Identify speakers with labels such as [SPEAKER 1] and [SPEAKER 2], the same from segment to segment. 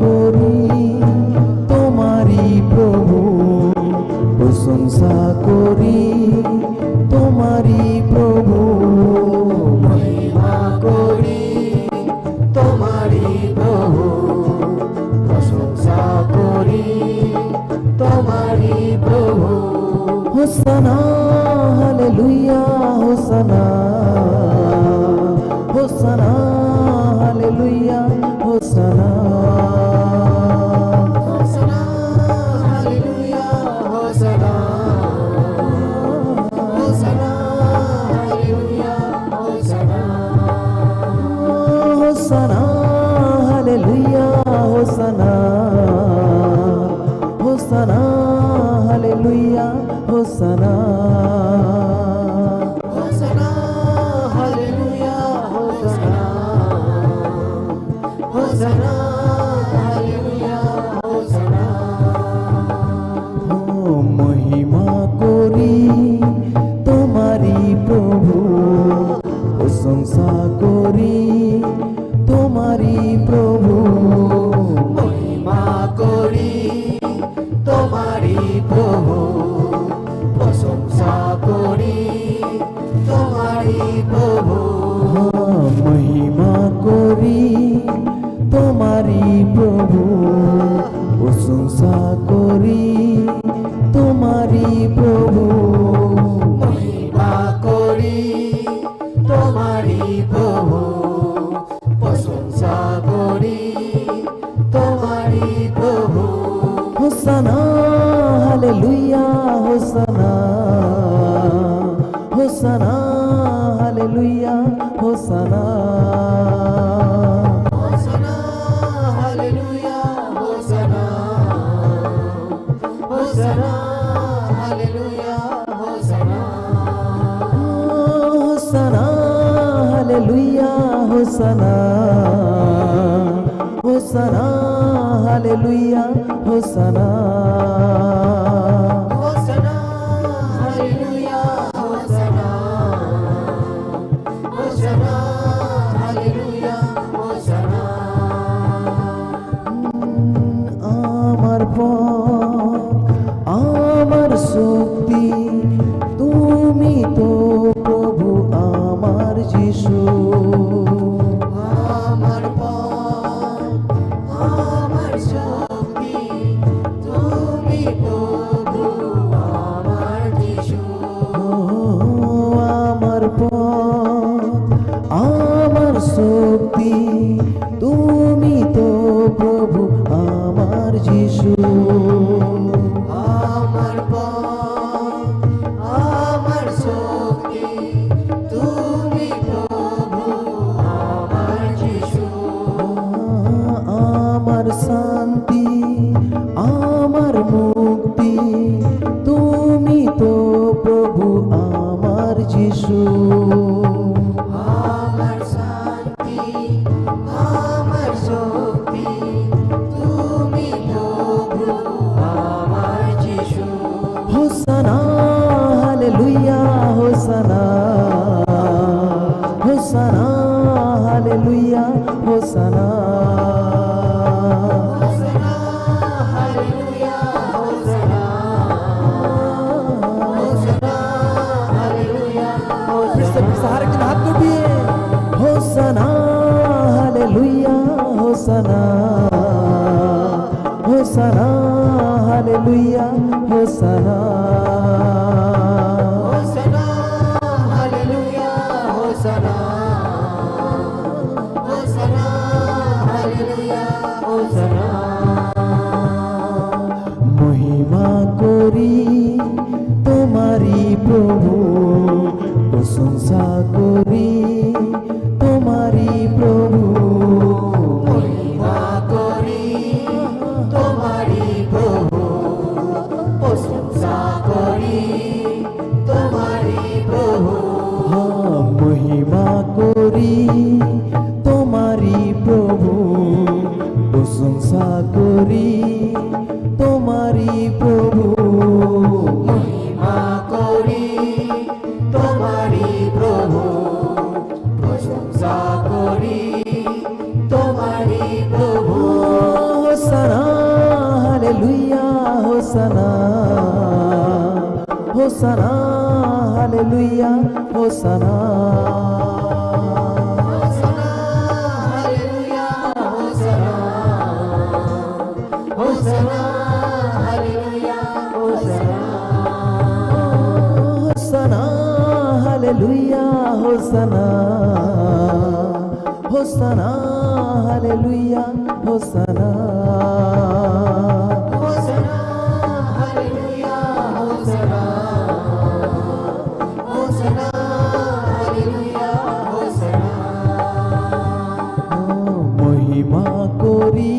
[SPEAKER 1] করি তোমারি প্রভু, প্রশংসা করি তোমারি প্রভু,
[SPEAKER 2] মহিমা করি তোমারি প্রভু, প্রশংসা করি তোমারি প্রভু।
[SPEAKER 1] হোসানা hallelujah, হোসানা হোসানা hallelujah, হোসানা
[SPEAKER 2] হোসানা hallelujah, হোসানা হোসানা hallelujah, হোসানা
[SPEAKER 1] হোসানা hallelujah, হোসানা হোসানা hallelujah, হোসানা
[SPEAKER 2] হোসানা hallelujah, হোসানা হোসানা hallelujah, হোসানা।
[SPEAKER 1] মহিমা করি তোমারি প্রভু, প্রশংসা করি তোমারি প্রভু,
[SPEAKER 2] মহিমা করি তোমারি প্রভু, প্রশংসা করি তোমারি প্রভু।
[SPEAKER 1] মহিমা করি তোমারি প্রভু, প্রশংসা করি তোমারি প্রভু,
[SPEAKER 2] মহিমা করি তোমারি প্রভু, প্রশংসা করি তোমারি প্রভু।
[SPEAKER 1] হোসানা hallelujah, হোসানা হোসানা hallelujah, হোসানা
[SPEAKER 2] হোসানা hallelujah, হোসানা হোসানা hallelujah, হোসানা
[SPEAKER 1] হোসানা hallelujah, হোসানা হোসানা hallelujah, হোসানা
[SPEAKER 2] হোসানা hallelujah, হোসানা হোসানা hallelujah, হোসানা।
[SPEAKER 1] আমার পথ আমার শক্তি তুমি তো প্রভু আমার যিশু,
[SPEAKER 2] আমার পথ আমার শক্তি তুমি প্রভু আমার যিশু।
[SPEAKER 1] আমার পথ আমার শক্তি তুমি তো প্রভু আমার যিশু,
[SPEAKER 2] আমার পথ আমার শক্তি তুমি প্রভু আমার যিশু।
[SPEAKER 1] আমার শান্তি আমার মুক্তি তুমি তো প্রভু আমার যিশু,
[SPEAKER 2] আমার শান্তি আমার শক্তি তুমি প্রভু আমার যিশু।
[SPEAKER 1] হোসানা হালেলুয়া, হোসানা হোসানা হালেলুয়া, হোসানা
[SPEAKER 2] হোসানা হালেলুয়া, হোসানা হোসানা হালেলুয়া,
[SPEAKER 1] सहारे के हाथ उठिए, होसना हालेलुया, होसना होसना हालेलुया, होसना
[SPEAKER 2] হোসানা হালেলুয়া, হোসানা হোসানা হালেলুয়া, হোসানা।
[SPEAKER 1] মহিমা করি তোমারি প্রভু, প্রশংসা করি তোমারি প্রভু,
[SPEAKER 2] মহিমা করি তোমারি
[SPEAKER 1] হোসানা হালেলুয়া হোসানা হোসানা হালেলুয়া হোসানা হোসানা হোসানা হালেলুয়া হোসানা মহিমা করি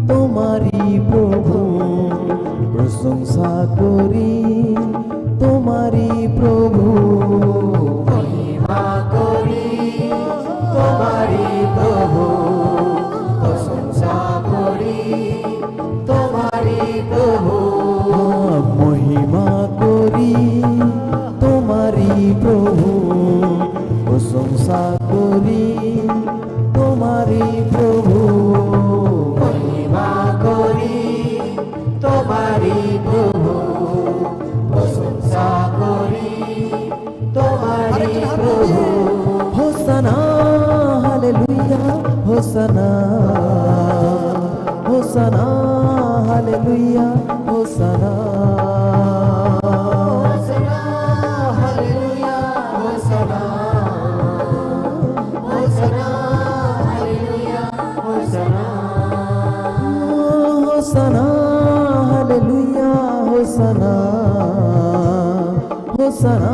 [SPEAKER 1] তোমারি প্রভু প্রশংসা করি তোমারি প্রভু
[SPEAKER 2] মহিমা করি তোমারি প্রভু প্রশংসা করি তোমারি প্রভু
[SPEAKER 1] মহিমা করি তোমারি প্রভু প্রশংসা করি তোমারি প্রভু
[SPEAKER 2] মহিমা করি তোমারি প্রভু প্রশংসা করি তোমারি প্রভু
[SPEAKER 1] হোসানা হালেলুয়া হোসানা হোসানা হালেলুয়া হোসানা হোসানা হালেলুয়া হোসানা হোসানা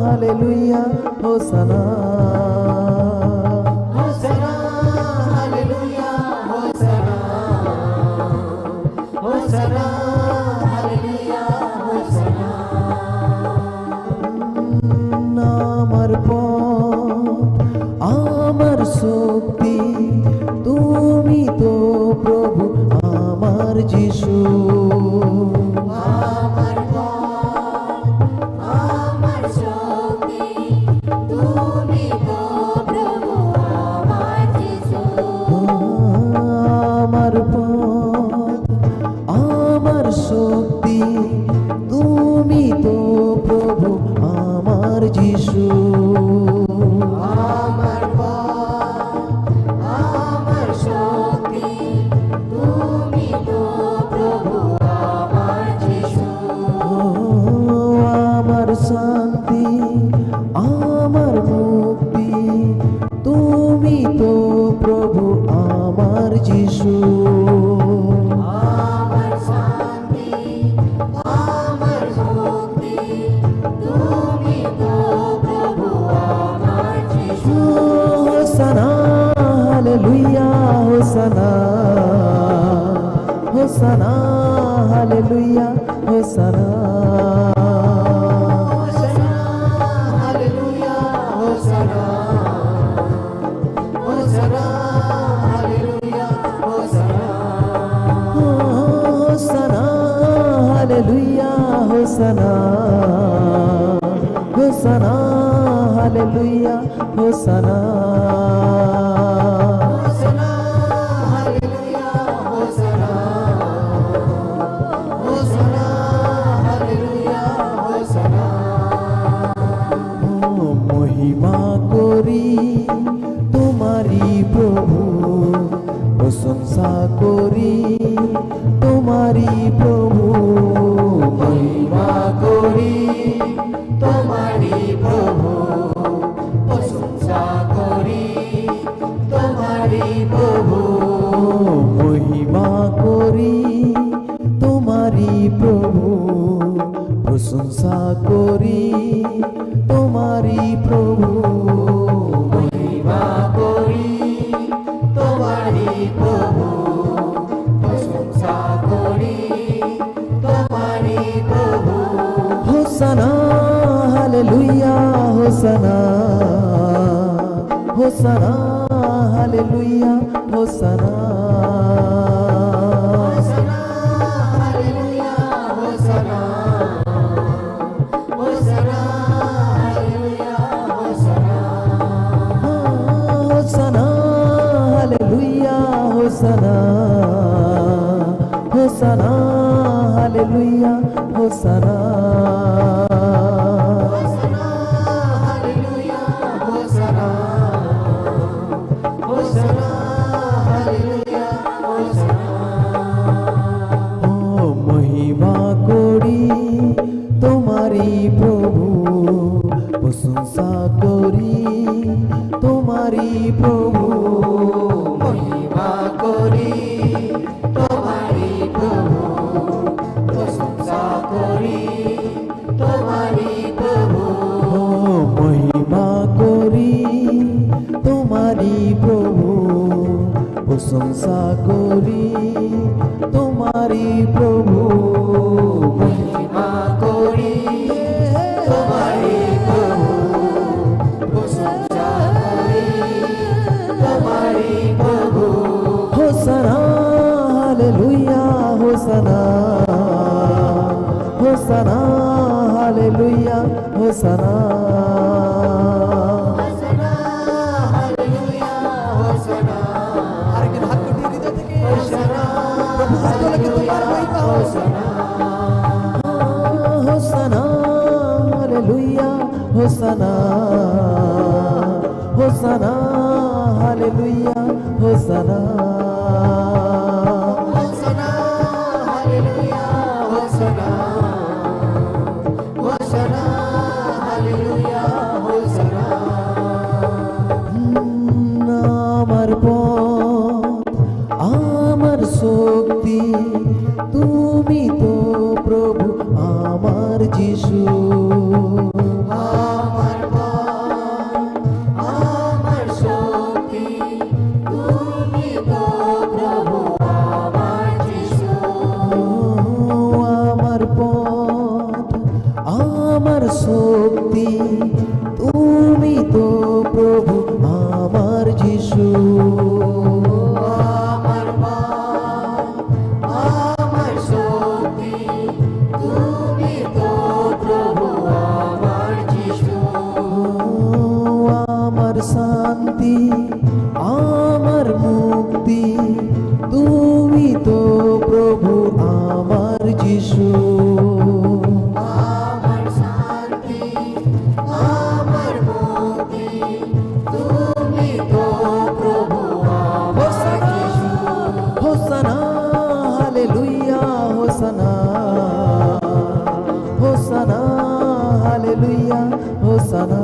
[SPEAKER 1] হালেলুয়া হোসানা আমার পথ আমার শক্তি তুমি তো প্রভু আমার যিশু
[SPEAKER 2] আমার আমার শক্তি তুমি তো প্রভু আমার যিশু
[SPEAKER 1] আমার পথ আমার শক্তি তুমি তো প্রভু আমার যিশু
[SPEAKER 2] আমার আমার শক্তি তুমি তো প্রভু আমার যিশু
[SPEAKER 1] আমার শান্তি আমার মুক্তি তুমি তো প্রভু আমার যিশু
[SPEAKER 2] আমার শান্তি আমার মুক্তি তুমি তো প্রভু আমার যিশু
[SPEAKER 1] হোসানা hallelujah হোসানা হোসানা hallelujah হোসানা
[SPEAKER 2] hallelujah হোসানা হোসানা hallelujah হোসানা
[SPEAKER 1] হোসানা hallelujah হোসানা হোসানা hallelujah হোসানা
[SPEAKER 2] হোসানা hallelujah হোসানা হোসানা hallelujah হোসানা
[SPEAKER 1] মহিমা করি তোমারি প্রভু প্রশংসা করি তোমারি প্রভু
[SPEAKER 2] মহিমা করি তোমারি প্রভু প্রশংসা করি তোমারি প্রভু
[SPEAKER 1] মহিমা করি তোমারি প্রভু প্রশংসা করি তোমারি প্রভু
[SPEAKER 2] মহিমা করি তোমারি প্রভু প্রশংসা করি তোমারি প্রভু
[SPEAKER 1] হোসানা hallelujah হোসানা হোসানা hallelujah হোসানা
[SPEAKER 2] হোসানা hallelujah হোসানা হোসানা hallelujah হোসানা
[SPEAKER 1] হোসানা hallelujah হোসানা hallelujah হোসানা
[SPEAKER 2] হোসানা hallelujah হোসানা হোসানা hallelujah হোসানা
[SPEAKER 1] ও মহিমা করি তোমারি প্রভু প্রশংসা করি তোমারি প্রভু
[SPEAKER 2] মহিমা করি তোমারি প্রভু প্রশংসা করি তোমারি প্রভু
[SPEAKER 1] ও মহিমা করি তোমারি প্রভু প্রশংসা করি তোমারি প্রভু
[SPEAKER 2] মহিমা করি তোমারি প্রভু প্রশংসা করি তোমারি প্রভু
[SPEAKER 1] হোসানা হালেলুয়া হোসানা হোসানা হালেলুয়া হোসানা
[SPEAKER 2] হোসানা হালেলুয়া হোসানা
[SPEAKER 1] আরেকজন হাত উঠিয়ে হৃদয় থেকে
[SPEAKER 2] হোসানা
[SPEAKER 1] প্রভু স্তোত্র তোমার মহিমা
[SPEAKER 2] হোসানা
[SPEAKER 1] হোসানা হালেলুয়া হোসানা হোসানা হালেলুয়া হোসানা
[SPEAKER 2] হোসানা হালেলুয়া হোসানা হোসানা হালেলুয়া হোসানা
[SPEAKER 1] আমার পথ আমার শক্তি তুমি তো প্রভু আমার যিশু
[SPEAKER 2] আমার পথ আমার শক্তি তুমি তো প্রভু আমার যিশু
[SPEAKER 1] আমার পথ আমার শক্তি তুমি তো প্রভু আমার যিশু
[SPEAKER 2] আমার পথ আমার শক্তি তুমি তো প্রভু আমার যিশু
[SPEAKER 1] আমার শান্তি আমার মুক্তি তুমি তো প্রভু আমার যিশু
[SPEAKER 2] আমার শান্তি আমার মুক্তি তুমি তো প্রভু আমার যিশু
[SPEAKER 1] হোসানা hallelujah হোসানা হোসানা hallelujah হোসানা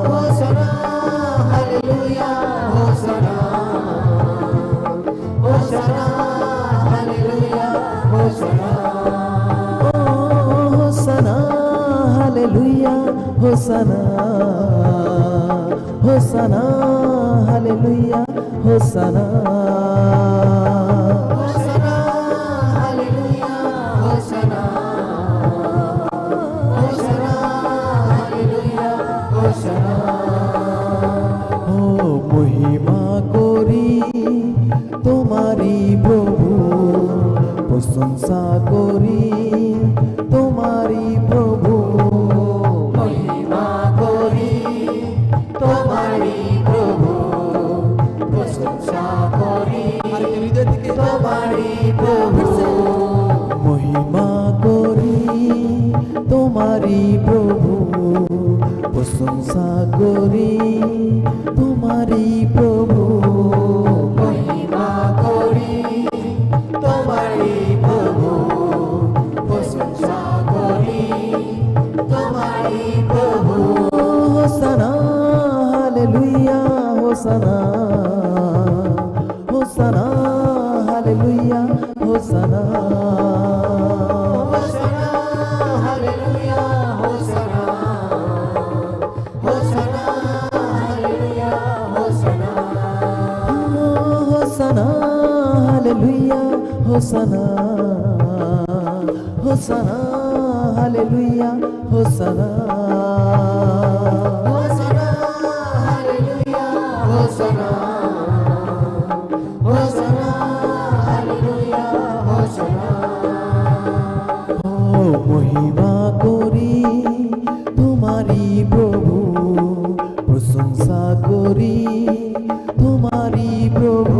[SPEAKER 2] হোসানা hallelujah হোসানা হোসানা hallelujah হোসানা
[SPEAKER 1] হোসানা hallelujah হোসানা হোসানা hallelujah হোসানা
[SPEAKER 2] হোসানা hallelujah হোসানা হোসানা hallelujah হোসানা
[SPEAKER 1] ও মহিমা করি তোমারি প্রভু প্রশংসা করি তোমারি প্রভু
[SPEAKER 2] মহিমা করি তোমারি প্রভু প্রশংসা করি তোমারি প্রভু
[SPEAKER 1] মহিমা করি তোমারি প্রভু প্রশংসা করি তোমারি প্রভু
[SPEAKER 2] মহিমা করি তোমারি প্রভু প্রশংসা করি তোমারি প্রভু
[SPEAKER 1] হোসানা hallelujah হোসানা হোসানা hallelujah হোসানা
[SPEAKER 2] হোসানা hallelujah হোসানা হোসানা hallelujah হোসানা
[SPEAKER 1] হোসানা hallelujah হোসানা হোসানা hallelujah হোসানা
[SPEAKER 2] হোসানা hallelujah হোসানা হোসানা hallelujah হোসানা
[SPEAKER 1] ও মহিমা করি তোমারি প্রভু প্রশংসা করি তোমারি প্রভু